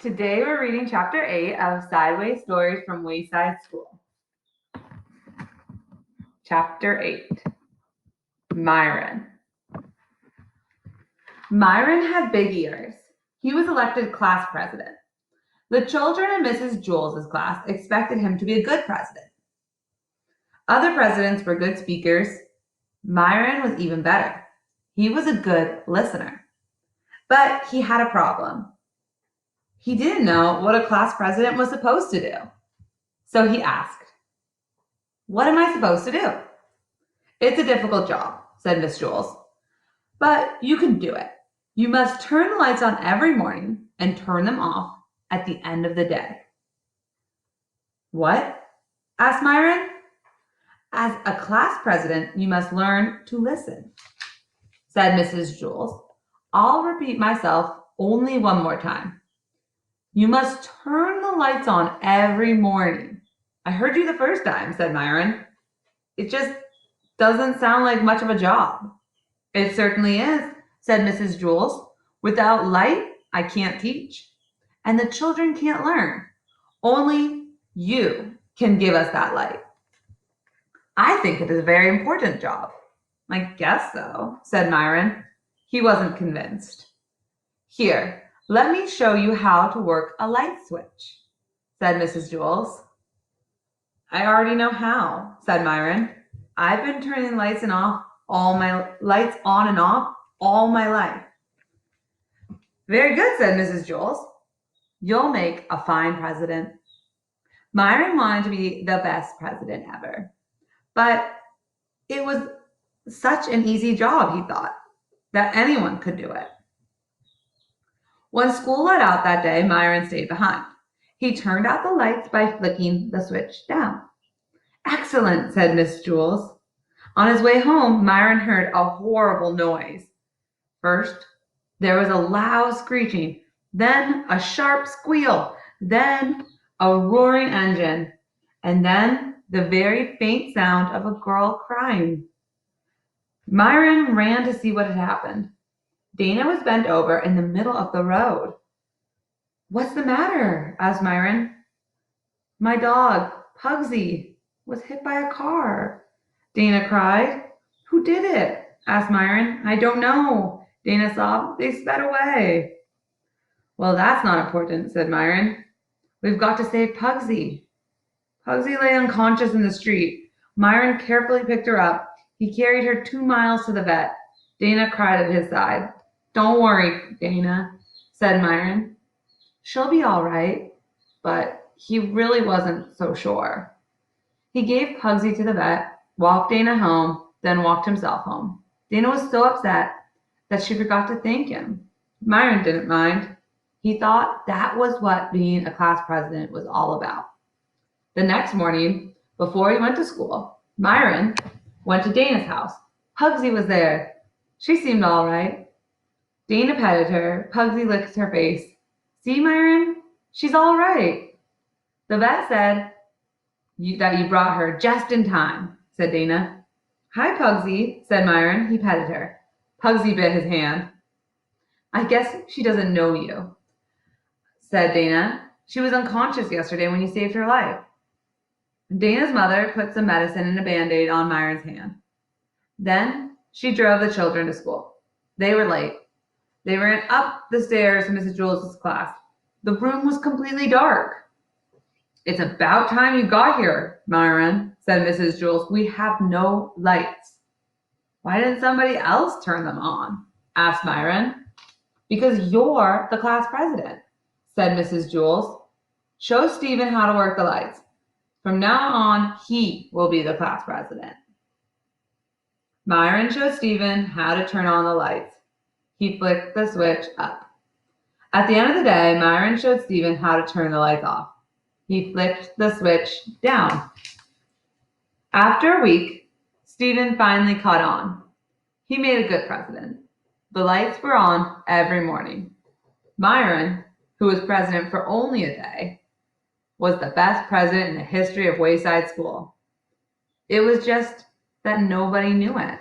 Today we're reading Chapter 8 of Sideways Stories from Wayside School. Chapter 8. Myron. Myron had big ears. He was elected class president. The children in Mrs. Jules' class expected him to be a good president. Other presidents were good speakers. Myron was even better. He was a good listener. But he had a problem. He didn't know what a class president was supposed to do. So he asked, "What am I supposed to do?" "It's a difficult job," said Miss Jules, "but you can do it. You must turn the lights on every morning and turn them off at the end of the day." "What?" asked Myron. "As a class president, you must learn to listen," said Mrs. Jules. "I'll repeat myself only one more time. You must turn the lights on every morning." "I heard you the first time," said Myron. "It just doesn't sound like much of a job." "It certainly is," said Mrs. Jules. "Without light, I can't teach, and the children can't learn. Only you can give us that light." "I think it is a very important job." "I guess so," said Myron. He wasn't convinced. "Here, let me show you how to work a light switch," said Mrs. Jules. "I already know how," said Myron. "I've been turning lights on and off all my life." "Very good," said Mrs. Jules. "You'll make a fine president." Myron wanted to be the best president ever. But it was such an easy job, he thought, that anyone could do it. When school let out that day, Myron stayed behind. He turned out the lights by flicking the switch down. "Excellent," said Miss Jules. On his way home, Myron heard a horrible noise. First, there was a loud screeching, then a sharp squeal, then a roaring engine, and then the very faint sound of a girl crying. Myron ran to see what had happened. Dana was bent over in the middle of the road. "What's the matter?" asked Myron. "My dog, Pugsy, was hit by a car," Dana cried. "Who did it?" asked Myron. "I don't know," Dana sobbed. "They sped away." "Well, that's not important," said Myron. "We've got to save Pugsy." Pugsy lay unconscious in the street. Myron carefully picked her up. He carried her 2 miles to the vet. Dana cried at his side. "Don't worry, Dana," said Myron. "She'll be all right." But he really wasn't so sure. He gave Pugsy to the vet, walked Dana home, then walked himself home. Dana was so upset that she forgot to thank him. Myron didn't mind. He thought that was what being a class president was all about. The next morning, before he went to school, Myron went to Dana's house. Pugsy was there. She seemed all right. Dana petted her. Pugsy licked her face. "See, Myron? She's all right." "The vet said that you brought her just in time," said Dana. "Hi, Pugsy," said Myron. He petted her. Pugsy bit his hand. "I guess she doesn't know you," said Dana. "She was unconscious yesterday when you saved her life." Dana's mother put some medicine and a Band-Aid on Myron's hand. Then she drove the children to school. They were late. They ran up the stairs to Mrs. Jules' class. The room was completely dark. "It's about time you got here, Myron," said Mrs. Jules. "We have no lights." "Why didn't somebody else turn them on?" asked Myron. "Because you're the class president," said Mrs. Jules. "Show Stephen how to work the lights. From now on, he will be the class president." Myron showed Stephen how to turn on the lights. He flicked the switch up. At the end of the day, Myron showed Stephen how to turn the lights off. He flicked the switch down. After a week, Stephen finally caught on. He made a good president. The lights were on every morning. Myron, who was president for only a day, was the best president in the history of Wayside School. It was just that nobody knew it.